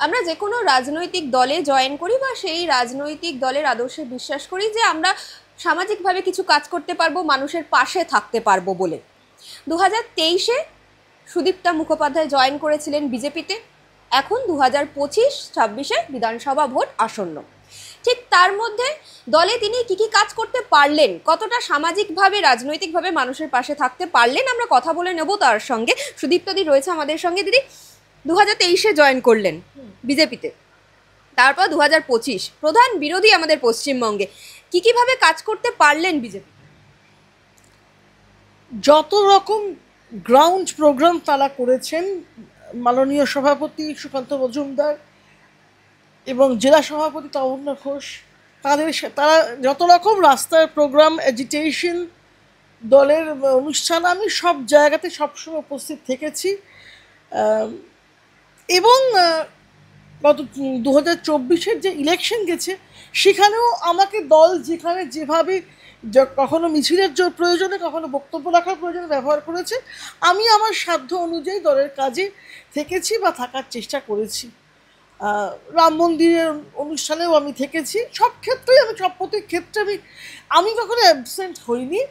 আমরা যে কোনো রাজনৈতিক দলে জয়েন করি বা সেই রাজনৈতিক দলের আদর্শে বিশ্বাস করি যে আমরা সামাজিকভাবে কিছু কাজ করতে পারবো, মানুষের পাশে থাকতে পারবো বলে। 2023-এ সুদীপ্তা মুখোপাধ্যায় জয়েন করেছিলেন বিজেপিতে। এখন 2025-26-এ বিধানসভা ভোট আসন্ন। ঠিক তার মধ্যে দলে তিনি কি কি কাজ করতে পারলেন, কতটা সামাজিকভাবে রাজনৈতিকভাবে মানুষের পাশে থাকতে পারলেন, আমরা কথা বলে নেব তার সঙ্গে। সুদীপ্তাদি রয়েছে আমাদের সঙ্গে। দিদি, 2023-এ জয়েন করলেন বিজেপিতে, তারপর 2025 প্রধান বিরোধী আমাদের পশ্চিমবঙ্গে, কি কিভাবে কাজ করতে পারলেন বিজেপি? যত রকম গ্রাউন্ড প্রোগ্রাম তারা করেছেন, মাননীয় সভাপতি সুকান্ত মজুমদার এবং জেলা সভাপতি তপন ঘোষ, তারা যত রকম রাস্তার প্রোগ্রাম, এজিটেশন, দলের অনুষ্ঠান, আমি সব জায়গাতে সবসময় উপস্থিত থেকেছি। এবং গত 2024-এর যে ইলেকশন গেছে সেখানেও আমাকে দল যেখানে যেভাবে কখনো মিছিলের প্রয়োজনে, কখনো বক্তব্য রাখার প্রয়োজনে ব্যবহার করেছে, আমি আমার সাধ্য অনুযায়ী দলের কাজে থেকেছি বা থাকার চেষ্টা করেছি। রাম মন্দিরের অনুষ্ঠানেও আমি থেকেছি। সব ক্ষেত্রেই সব প্রত্যেক ক্ষেত্রে আমি কখনো অ্যাবসেন্ট হইনি।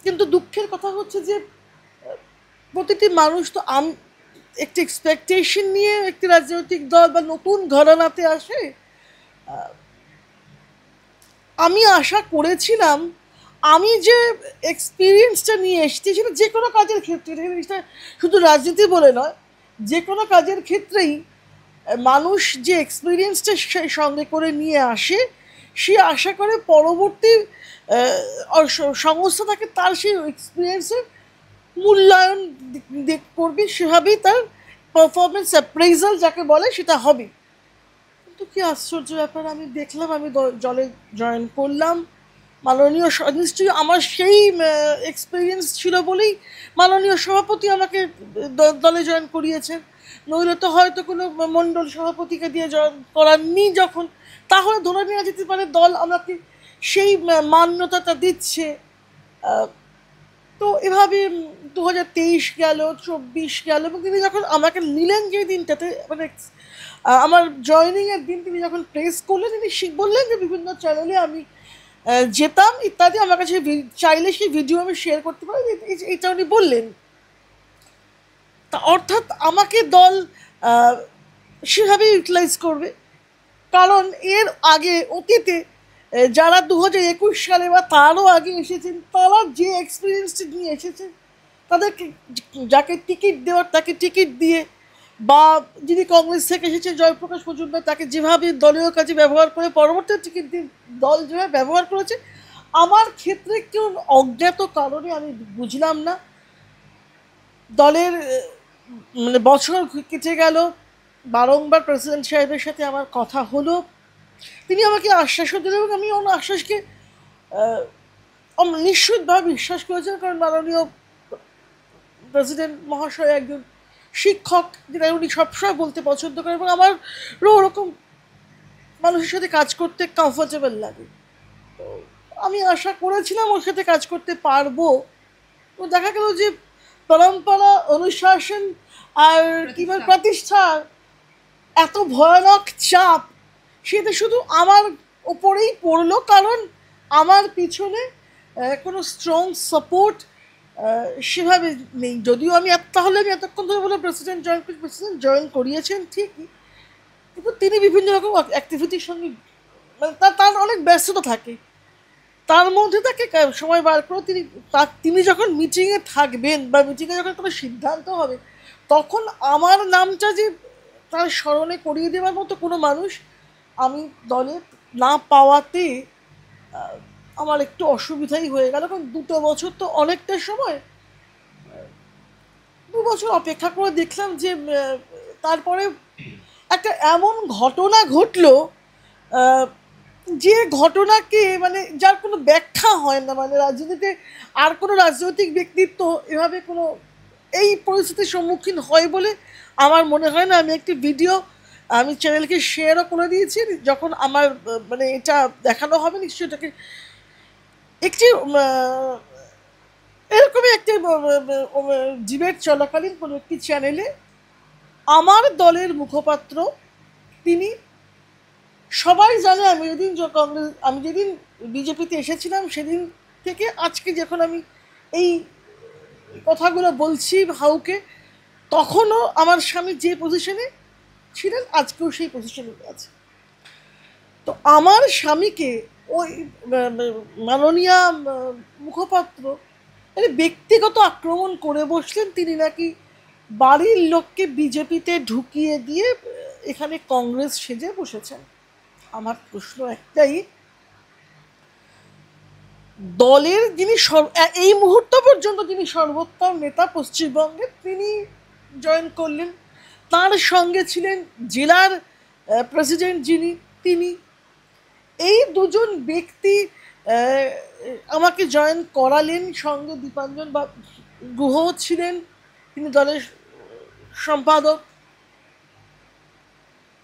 কিন্তু দুঃখের কথা হচ্ছে যে প্রতিটি মানুষ তো একটি এক্সপেকটেশন নিয়ে একটি রাজনৈতিক দল বা নতুন ঘরানাতে আসে। আমি আশা করেছিলাম আমি যে এক্সপিরিয়েন্সটা নিয়ে এসেছি সেটা যে কোনো কাজের ক্ষেত্রে, শুধু রাজনীতি বলে নয়, যে কোনো কাজের ক্ষেত্রেই মানুষ যে এক্সপিরিয়েন্সটা সঙ্গে করে নিয়ে আসে, সে আশা করে পরবর্তী সংস্থা তাকে তার সেই এক্সপিরিয়েন্সের মূল্যায়ন করবে, সেভাবেই তার পারফরমেন্স অ্যাপ্রেজাল যাকে বলে সেটা হবে। কিন্তু কি আশ্চর্য ব্যাপার, আমি দেখলাম আমি দলে জয়েন করলাম। মাননীয় নিশ্চয়ই আমার সেই এক্সপিরিয়েন্স ছিল বলেই মাননীয় সভাপতি আমাকে দলে জয়েন করিয়েছেন, নইলে তো হয়তো কোনো মণ্ডল সভাপতিকে দিয়ে জয়েন করাননি যখন, তাহলে ধরে নেওয়া যেতে পারে দল আমাকে সেই মান্যতাটা দিচ্ছে। তো এভাবে 2023 গেল, 24 গেল, এবং তিনি যখন আমাকে নিলেন যে দিনটাতে, মানে আমার জয়নিংয়ের দিন তিনি যখন প্রেস করলেন, তিনি বললেন যে বিভিন্ন চ্যানেলে আমি যেতাম ইত্যাদি, আমার কাছে চাইলে সেই ভিডিও আমি শেয়ার করতে পারি, এটা উনি বললেন। তা অর্থাৎ আমাকে দল সেভাবে ইউটিলাইজ করবে, কারণ এর আগে অতীতে যারা 2021 সালে বা তারও আগে এসেছেন, তারা যে এক্সপিরিয়েন্সটি নিয়ে এসেছেন, তাদেরকে যাকে টিকিট দেওয়ার তাকে টিকিট দিয়ে, বা যিনি কংগ্রেস থেকে এসেছেন জয়প্রকাশ মজুমদার, তাকে যেভাবে দলীয় কাজে ব্যবহার করে পরবর্তী টিকিট দিয়ে দল যেভাবে ব্যবহার করেছে, আমার ক্ষেত্রে কেউ অজ্ঞাত কারণে আমি বুঝলাম না। দলের মানে বছর কেটে গেল, বারংবার প্রেসিডেন্ট সাহেবের সাথে আমার কথা হলো, তিনি আমাকে আশ্বাসও দিলেন এবং আমি ওনার আশ্বাসকে নিশ্চিতভাবে বিশ্বাস করেছেন, কারণ মাননীয় প্রেসিডেন্ট মহাশয় একজন শিক্ষক, যেটা উনি সবসময় বলতে পছন্দ করেন, এবং আমারও ওরকম মানুষের সাথে কাজ করতে কমফোর্টেবল লাগে। তো আমি আশা করেছিলাম ওর সাথে কাজ করতে পারবো। তো দেখা গেল যে পরম্পরা, অনুশাসন আর কিংবা প্রতিষ্ঠার এত ভয়ানক চাপ, সেটা শুধু আমার ওপরেই পড়লো, কারণ আমার পিছনে কোনো স্ট্রং সাপোর্ট সেভাবে নেই। যদিও আমি তাহলে আমি এতক্ষণ ধরে বলে প্রেসিডেন্ট জয়েন করিয়েছেন ঠিকই, কিন্তু তিনি বিভিন্ন রকম অ্যাক্টিভিটির সঙ্গে, মানে তার অনেক ব্যস্ততা থাকে, তার মধ্যে তাকে সময় বার করে তিনি যখন মিটিংয়ে থাকবেন বা মিটিংয়ে যখন কোনো সিদ্ধান্ত হবে, তখন আমার নামটা যে তার স্মরণে করিয়ে দেওয়ার মতো কোনো মানুষ আমি দলে না পাওয়াতে আমার একটু অসুবিধাই হয়ে গেল। কারণ 2 বছর তো অনেকটা সময়, 2 বছর অপেক্ষা করে দেখলাম যে তারপরে একটা এমন ঘটনা ঘটলো, যে ঘটনাকে মানে যার কোনো ব্যাখ্যা হয় না, মানে রাজনীতিতে আর কোনো রাজনৈতিক ব্যক্তিত্ব এভাবে কোনো এই পরিস্থিতির সম্মুখীন হয় বলে আমার মনে হয় না। আমি একটি ভিডিও আমি চ্যানেলকে শেয়ারও করে দিয়েছি, যখন আমার মানে এটা দেখানো হবে নিশ্চয়ই এটাকে একটি এরকমই একটি ডিবেট চলাকালীন কোনো একটি চ্যানেলে আমার দলের মুখপাত্র, তিনি সবাই জানে আমি যেদিন বিজেপিতে এসেছিলাম সেদিন থেকে আজকে যখন আমি এই কথাগুলো বলছি হাউকে, তখনও আমার স্বামী যে পজিশনে ছিলেন আজকেও সেই পজিশনে আছে। তো আমার স্বামীকে ওই মাননীয় মুখপাত্র ব্যক্তিগত আক্রমণ করে বসলেন। তিনি নাকি বাড়ির লোককে বিজেপিতে ঢুকিয়ে দিয়ে এখানে কংগ্রেস সেজে বসেছেন। আমার প্রশ্ন একটাই, দলের যিনি এই মুহূর্ত পর্যন্ত যিনি সর্বোত্তম নেতা পশ্চিমবঙ্গের, তিনি জয়েন করলেন, তার সঙ্গে ছিলেন জেলার প্রেসিডেন্ট যিনি, তিনি, এই দুজন ব্যক্তি আমাকে জয়েন করালেন। সঙ্গে দীপাঞ্জন বা গুহ ছিলেন, তিনি দলের সম্পাদক।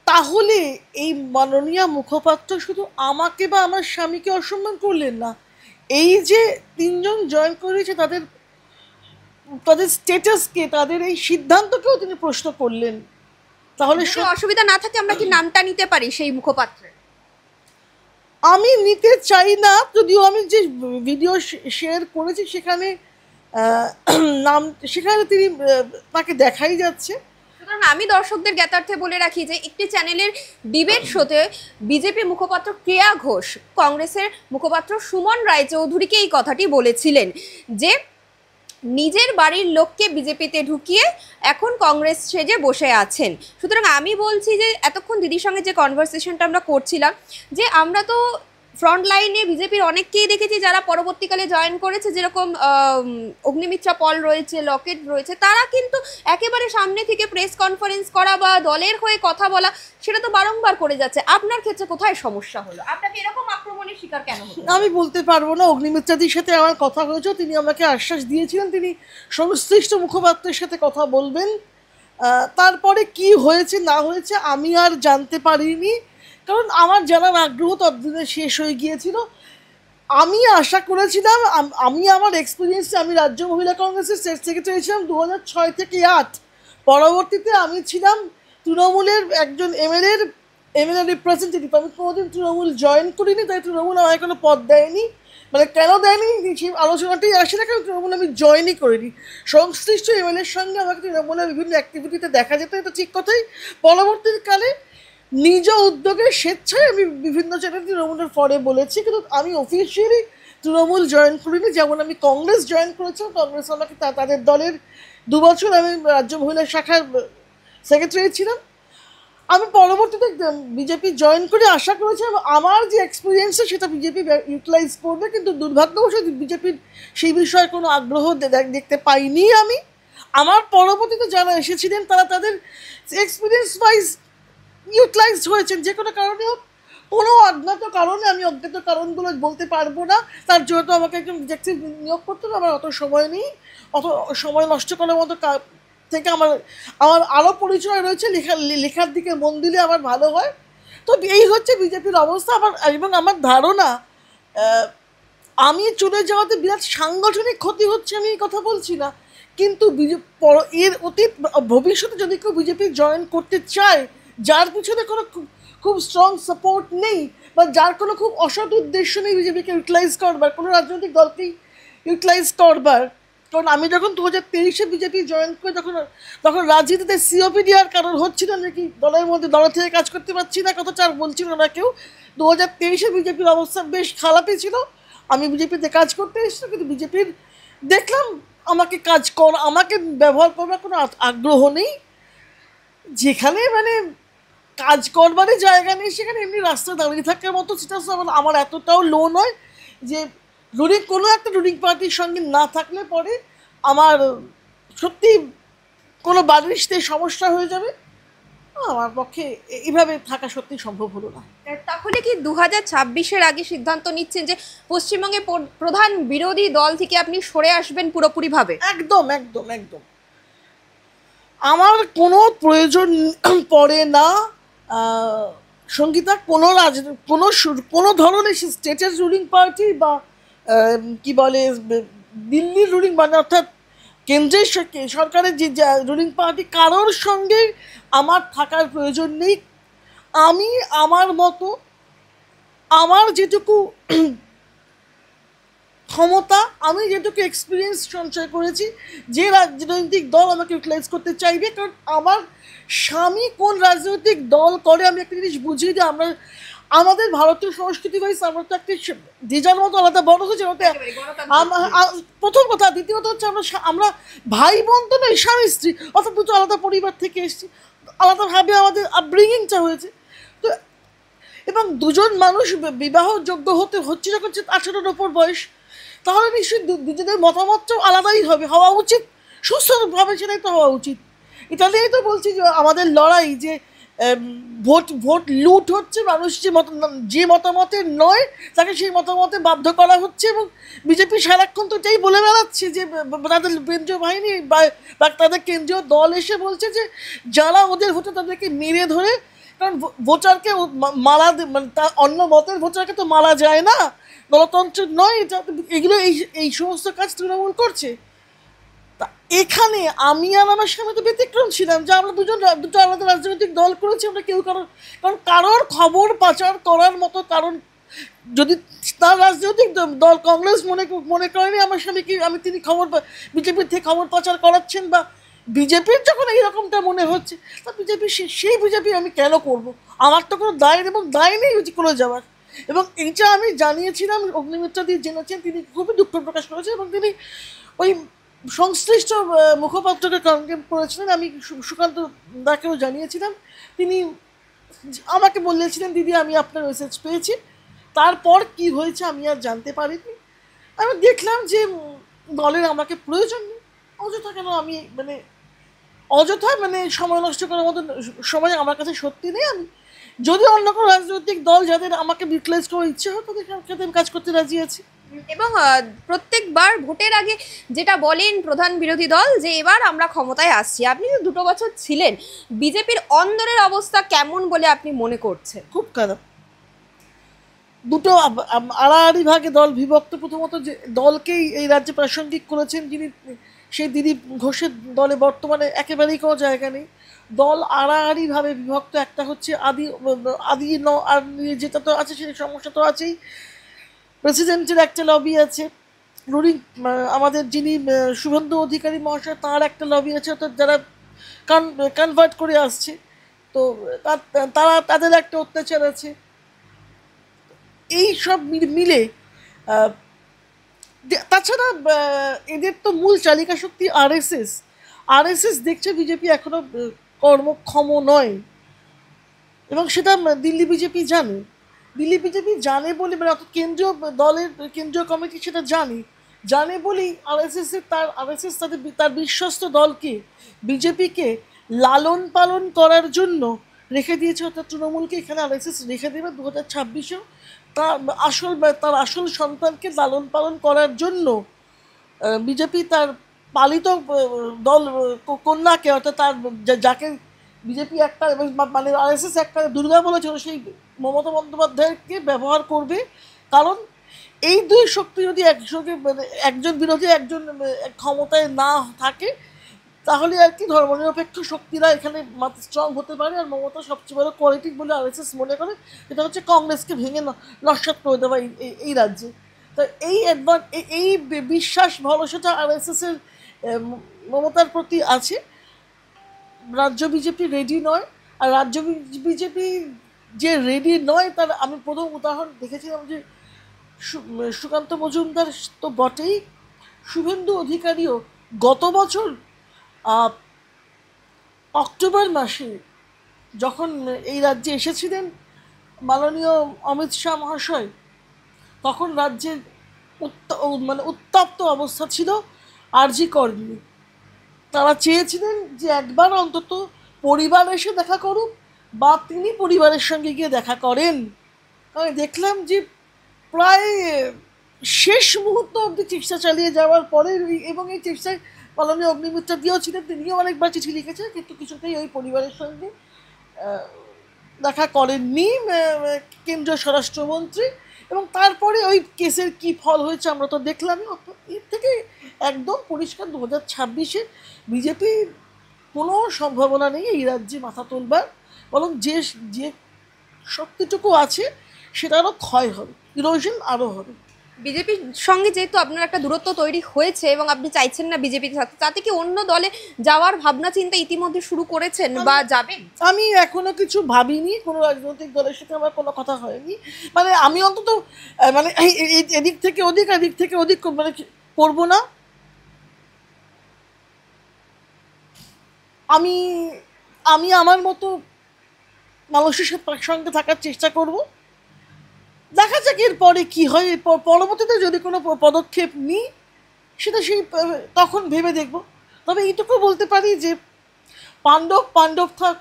তাহলে এই মাননীয় মুখপাত্র শুধু আমাকে বা আমার স্বামীকে অসম্মান করলেন না, এই যে তিনজন জয়েন করেছে তাদের স্ট্যাটাসকে, তাদের এই সিদ্ধান্তকেও তিনি প্রশ্ন করলেন। তাহলে অসুবিধা না থাকে আমরা কি নামটা নিতে পারি সেই মুখপাত্রের? আমি নিতে চাই না, যদিও আমি যে ভিডিও শেয়ার করেছি সেখানে নাম, সেখানে তিনি তাকে দেখাই যাচ্ছে। সুতরাং আমি দর্শকদের জ্ঞাতার্থে বলে রাখি যে একটি চ্যানেলের ডিবেট শোতে বিজেপি মুখপাত্র কেয়া ঘোষ কংগ্রেসের মুখপাত্র সুমন রায়চৌধুরীকে এই কথাটি বলেছিলেন যে নিজের বাড়ির লোককে বিজেপিতে ঢুকিয়ে এখন কংগ্রেস সেজে বসে আছেন। সুতরাং আমি বলছি যে এতক্ষণ দিদির সঙ্গে যে কনভারসেশনটা আমরা করছিলাম, যে আমরা তো ফ্রন্ট লাইনে বিজেপির অনেককেই দেখেছি যারা পরবর্তীকালে জয়েন করেছে, যেরকম অগ্নিমিত্রা পল রয়েছে, লকেট রয়েছে, তারা কিন্তু একেবারে সামনে থেকে প্রেস কনফারেন্স করা বা দলের হয়ে কথা বলা সেটা তো বারংবার করে যাচ্ছে। আপনার ক্ষেত্রে কোথায় সমস্যা হলো? আপনাকে এরকম আক্রমণের শিকার কেন হলো? আমি বলতে পারবো না। অগ্নিমিত্রাদির সাথে আমার কথা হয়েছে, তিনি আমাকে আশ্বাস দিয়েছিলেন তিনি সংশ্লিষ্ট মুখপাত্রের সাথে কথা বলবেন। তারপরে কি হয়েছে না হয়েছে আমি আর জানতে পারিনি, কারণ আমার জানার আগ্রহ ততদিনে শেষ হয়ে গিয়েছিল। আমি আশা করেছিলাম, আমি আমার এক্সপিরিয়েন্সে, আমি রাজ্য মহিলা কংগ্রেসের স্টেট সেক্রেটারি ছিলাম 2006 থেকে 2008। পরবর্তীতে আমি ছিলাম তৃণমূলের একজন এমএলএ রিপ্রেজেন্টেটিভ। আমি কোনোদিন তৃণমূল জয়েন করিনি, তাই তৃণমূল আমায় কোনো পদ দেয়নি। মানে কেন দেয়নি সেই আলোচনাটাই আসে না, কারণ তৃণমূল আমি জয়েনই করিনি। সংশ্লিষ্ট এমএলএর সঙ্গে আমাকে তৃণমূলের বিভিন্ন অ্যাক্টিভিটিতে দেখা যেত, এটা ঠিক কথাই। পরবর্তীকালে নিজ উদ্যোগে স্বেচ্ছায় আমি বিভিন্ন চ্যানেল তৃণমূলের পরে বলেছি, কিন্তু আমি অফিসিয়ালি তৃণমূল জয়েন করিনি। যেমন আমি কংগ্রেস জয়েন করেছিলাম, কংগ্রেস আমাকে তাদের দলের 2 বছর আমি রাজ্য মহিলা শাখার সেক্রেটারি ছিলাম। আমি পরবর্তীতে বিজেপি জয়েন করে আশা করেছিলাম আমার যে এক্সপিরিয়েন্সে সেটা বিজেপি ইউটিলাইজ করবে, কিন্তু দুর্ভাগ্যবশত বিজেপির সেই বিষয়ে কোনো আগ্রহ দেখতে পাইনি আমি। আমার পরবর্তীতে যারা এসেছিলেন তারা তাদের এক্সপিরিয়েন্স ওয়াইজ ইউটিলাইজড হয়েছেন, যে কোনো কারণে হোক। কোনো অজ্ঞাত কারণে, আমি অজ্ঞাত কারণগুলো বলতে পারবো না, তার জন্য তো আমাকে একজন ডিটেকটিভ নিয়োগ করতে হবে। আমার অত সময় নেই, অত সময় নষ্ট করার মতো থেকে আমার আরও পরিচয় রয়েছে, লেখার দিকে মন দিলে আমার ভালো হয়। তো এই হচ্ছে বিজেপির অবস্থা। এবং আমার ধারণা আমি চলে যাওয়াতে বিরাট সাংগঠনিক ক্ষতি হচ্ছে, আমি এই কথা বলছি না, কিন্তু এর অতীত ভবিষ্যতে যদি কেউ বিজেপি জয়েন করতে চায়, যার পিছনে কোনো খুব স্ট্রং সাপোর্ট নেই বা যার কোনো খুব অসৎ উদ্দেশ্য নেই বিজেপিকে ইউটিলাইজ করবার, কোনো রাজনৈতিক দলকেই ইউটিলাইজ করবার। কারণ আমি যখন 2023-এ বিজেপি জয়েন করি তখন রাজনীতিতে সিওপিডি আর কারণ হচ্ছিল নাকি, দলের মধ্যে দল থেকে কাজ করতে পারছি না, কথা চার বলছিল না কেউ। 2023-এ বিজেপির অবস্থা বেশ খারাপই ছিল। আমি বিজেপিতে কাজ করতে এসেছিলাম, কিন্তু বিজেপির দেখলাম আমাকে ব্যবহার করবার কোনো আগ্রহ নেই। যেখানে মানে কাজ করবারই জায়গা নেই, সেখানে এমনি রাস্তায় দাঁড়িয়ে থাকার মতো সেটা আমার এতটাও লো নয় যে কোনো একটা রুলিং পার্টির সঙ্গে না থাকলে পরে আমার সত্যি কোনো বাড়িতে সমস্যা হয়ে যাবে। আমার পক্ষে এইভাবে থাকা সত্যি সম্ভব হলো না। তাহলে কি 2026-এর আগে সিদ্ধান্ত নিচ্ছেন যে পশ্চিমবঙ্গের প্রধান বিরোধী দল থেকে আপনি সরে আসবেন পুরোপুরিভাবে? একদম একদম একদম, আমার কোনো প্রয়োজন পড়ে না সঙ্গীতা, কোনো ধরনের স্টেটের রুলিং পার্টি বা কি বলে দিল্লির রুলিং, মানে অর্থাৎ কেন্দ্রের সরকারের যে রুলিং পার্টি কারোর সঙ্গে আমার থাকার প্রয়োজন নেই। আমি আমার মতো আমার যেটুকু ক্ষমতা, আমি যেটুকু এক্সপিরিয়েন্স সঞ্চয় করেছি, যে রাজনৈতিক দল আমাকে ইউটিলাইজ করতে চাইবে, কারণ আমার স্বামী কোন রাজনৈতিক দল করে আমি একটা জিনিস বুঝি যে আমরা আমাদের ভারতীয় সংস্কৃতি ওয়াইজ আমরা তো একটা যে যার মতো আলাদা বড় হয়েছে ওতে প্রথম কথা। দ্বিতীয়ত হচ্ছে আমরা ভাই বোন তো নয়, স্বামী স্ত্রী, অর্থাৎ দুটো আলাদা পরিবার থেকে এসেছি, আলাদাভাবে আমাদের আপব্রিঙ্গিংটা হয়েছে। তো এবং দুজন মানুষ বিবাহযোগ্য হচ্ছে যখন 18-র ওপর বয়স, তাহলে নিশ্চয়ই দুজনের মতামতটাও আলাদাই হওয়া উচিত, সুস্থভাবে সেটাই তো হওয়া উচিত। এটা নিয়েই তো বলছি যে আমাদের লড়াই, যে ভোট লুট হচ্ছে, মানুষ যে মতামতের নয় তাকে সেই মতামতে বাধ্য করা হচ্ছে, এবং বিজেপি সারাক্ষণ তো এটাই বলে বেড়াচ্ছে যে তাদের কেন্দ্রীয় বাহিনী বা তাদের কেন্দ্রীয় দল এসে বলছে যে যারা ওদের ভোটে তাদেরকে মেরে ধরে, কারণ ভোটারকে মারা, মানে তার অন্য মতের ভোটারকে তো মারা যায় না, গণতন্ত্র নয় এটা, এগুলো এই সমস্ত কাজ তৃণমূল করছে। তা এখানে আমি আর আমার সামনে তো ব্যতিক্রম ছিলাম, যে আমরা দুটো আলাদা রাজনৈতিক দল করেছি, আমরা কেউ কারণ কারোর খবর পাচার করার মতো, কারণ যদি তার রাজনৈতিক দল কংগ্রেস মনে করেনি আমার স্বামীকে তিনি বিজেপির থেকে খবর পাচার করাচ্ছেন, বা বিজেপির যখন এইরকমটা মনে হচ্ছে, তা সেই বিজেপি আমি কেন করব? আমার তো কোনো দায় নেই করে যাওয়ার। এবং এইটা আমি জানিয়েছিলাম, অগ্নিমিত্রা দিয়ে জেনেছেন, তিনি খুবই দুঃখ প্রকাশ করেছেন, এবং তিনি ওই সংশ্লিষ্ট মুখপাত্রকে কনফার্ম করেছিলেন। আমি সুকান্ত দাকেও জানিয়েছিলাম, তিনি আমাকে বলেছিলেন দিদি আমি আপনার মেসেজ পেয়েছি। তারপর কি হয়েছে আমি আর জানতে পারিনি। আমি দেখলাম যে দলের আমাকে প্রয়োজন নেই, অযথা কেন আমি সময় নষ্ট করার মতো সময় আমার কাছে সত্যি নেই। আমি যদি অন্য কোনো রাজনৈতিক দল যাদের আমাকে ইউটিলাইজ করার ইচ্ছে হয় তাদের সাথে আমি কাজ করতে রাজি আছি। এবং প্রত্যেকবার ভোটের আগে যেটা বলেন প্রধান বিরোধী দল, যে এবার আমরা ক্ষমতায় আসছি। আপনি তো 2 বছর ছিলেন, বিজেপির অন্দরের অবস্থা কেমন বলে আপনি মনে করছেন? খুব খারাপ। দুটো আড়াআড়ি ভাগে দল বিভক্ত। প্রথমত যে দলকেই এই রাজ্যে প্রাসঙ্গিক করেছেন যিনি, সেই দিলীপ ঘোষের দলে বর্তমানে একেবারেই কোনো জায়গা নেই। দল আড়াআড়িভাবে বিভক্ত। একটা হচ্ছে আর যেটা তো আছে, সেই সমস্যা তো আছেই। প্রেসিডেন্টের একটা লবি আছে, রুলিং আমাদের যিনি শুভেন্দু অধিকারী মহাশয়, তার একটা লবি আছে, অর্থাৎ যারা কনভার্ট করে আসছে, তো তাদের একটা অত্যাচার আছে। এই সব মিলে তাছাড়া এদের তো মূল চালিকা শক্তি আরএসএস দেখছে বিজেপি এখনো কর্মক্ষম নয়, এবং সেটা দিল্লি বিজেপি জানে বলে, মানে অর্থাৎ কেন্দ্রীয় দলের কেন্দ্রীয় কমিটি সেটা জানে বলেই আরএসএস তার বিশ্বস্ত দলকে, বিজেপিকে লালন পালন করার জন্য রেখে দিয়েছে। অর্থাৎ তৃণমূলকে এখানে আরএসএস রেখে দেবে 2026-এও, তার আসল সন্তানকে লালন পালন করার জন্য বিজেপি তার পালিত দল কন্যাকে, অর্থাৎ তার যাকে বিজেপি একটা মানে আরএসএস একটা দুর্গা বলেছিল, সেই মমতা বন্দ্যোপাধ্যায়কে ব্যবহার করবে। কারণ এই দুই শক্তি যদি একসঙ্গে, মানে একজন বিরোধী একজন ক্ষমতায় না থাকে, তাহলে আর কি ধর্মনিরপেক্ষ শক্তিরা এখানে স্ট্রং হতে পারে। আর মমতা সবচেয়ে বড় কোয়ালিটি বলে আরএসএস মনে করে এটা হচ্ছে কংগ্রেসকে ভেঙে নস্যাৎ করে দেওয়া এই রাজ্যে। তো এই বিশ্বাস ভরসাটা আরএসএসের মমতার প্রতি আছে। রাজ্য বিজেপি রেডি নয়, আর রাজ্য বিজেপি যে রেডি নয় তার আমি প্রথম উদাহরণ দেখেছিলাম যে সুকান্ত মজুমদার তো বটেই, শুভেন্দু অধিকারীও গত বছর অক্টোবর মাসে যখন এই রাজ্যে এসেছিলেন মাননীয় অমিত শাহ মহাশয়, তখন রাজ্যের উত্তপ্ত অবস্থা ছিল আরজি কর নিয়ে। তারা চেয়েছিলেন যে একবার অন্তত পরিবার এসে দেখা করুক, বা তিনি পরিবারের সঙ্গে গিয়ে দেখা করেন। আমি দেখলাম যে প্রায় শেষ মুহূর্ত অবধি চেষ্টা চালিয়ে যাওয়ার পরে, এবং এই চেষ্টায় মাননীয় অগ্নিমিত্রা দিয়েও ছিলেন, তিনিও অনেকবার চিঠি লিখেছেন, কিন্তু কিছুতেই ওই পরিবারের সঙ্গে দেখা করেননি কেন্দ্রীয় স্বরাষ্ট্রমন্ত্রী। এবং তারপরে ওই কেসের কি ফল হয়েছে আমরা তো দেখলামই। এর থেকে একদম পরিষ্কার 2026-এ বিজেপির কোনো সম্ভাবনা নেই এই রাজ্যে মাথা তুলবার, বরং যে যে শক্তিটুকু আছে সেটা আরও ক্ষয় হবে, ইরোশন আরও হবে। বিজেপির সঙ্গে যেহেতু আপনার একটা দূরত্ব তৈরি হয়েছে এবং আপনি চাইছেন না বিজেপির সাথে, তাতে কি অন্য দলে যাওয়ার ভাবনা চিন্তা ইতিমধ্যে শুরু করেছেন বা যাবেন? আমি এখনো কিছু ভাবিনি, কোনো রাজনৈতিক দলের সাথে আমার কোনো কথা হয়নি। মানে আমি অন্তত মানে এদিক থেকে ওদিক এদিক থেকে ওদিক মানে করবো না। আমি আমি আমার মতো মানুষের সঙ্গে থাকার চেষ্টা করব। দেখা যাক এরপরে কি হয়, এরপর পরবর্তীতে যদি কোনো পদক্ষেপ নিই সেটা তখন ভেবে দেখব। তবে এইটুকু বলতে পারি যে পাণ্ডব পাণ্ডব থাক,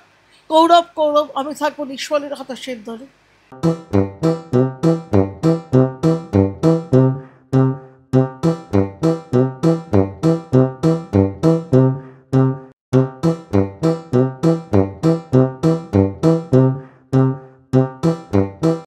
কৌরব কৌরব, আমি থাকবো নিঃস্বলের হতাশের দলে।